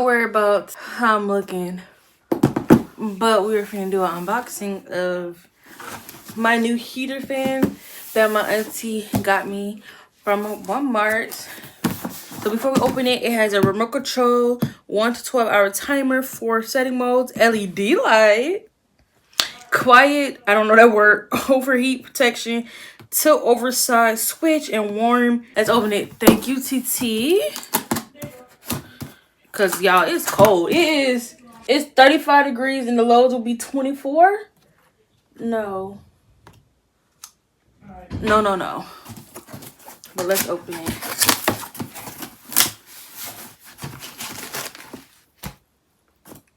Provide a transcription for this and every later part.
worry about how I'm looking. But we were finna do an unboxing of my new heater fan that my auntie got me from Walmart. So before we open it, it has a remote control, 1 to 12 hour timer, 4 setting modes, LED light, quiet, I don't know that word, overheat protection, tilt oversized switch, and warm. Let's open it. Thank you, TT. Cause y'all, it's cold. It's 35 degrees and the lows will be 24. No. No. But let's open it.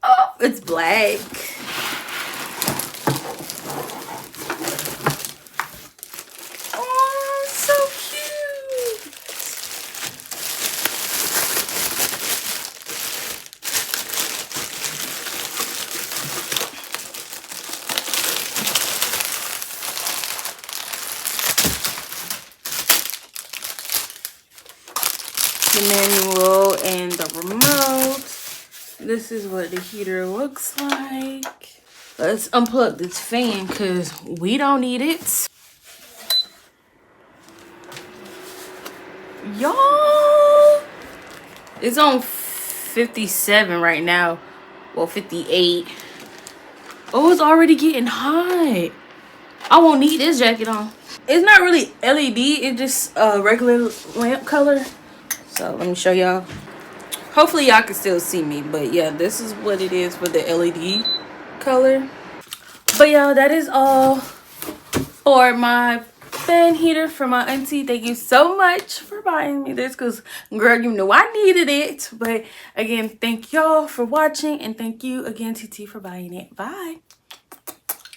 Oh, it's black. Oh, so cute. The manual and the remote. This is what the heater looks like. Let's unplug this fan because we don't need it. Y'all, it's on 57 right now. Well, 58. Oh, it's already getting hot. I won't need this jacket on. It's not really LED. It's just a regular lamp color. So let me show y'all. Hopefully y'all can still see me. But yeah, this is what it is for the LED color. But y'all, that is all for my fan heater from my auntie. Thank you so much for buying me this, because girl, you know I needed it. But again, thank y'all for watching, and thank you again, TT, for buying it. Bye.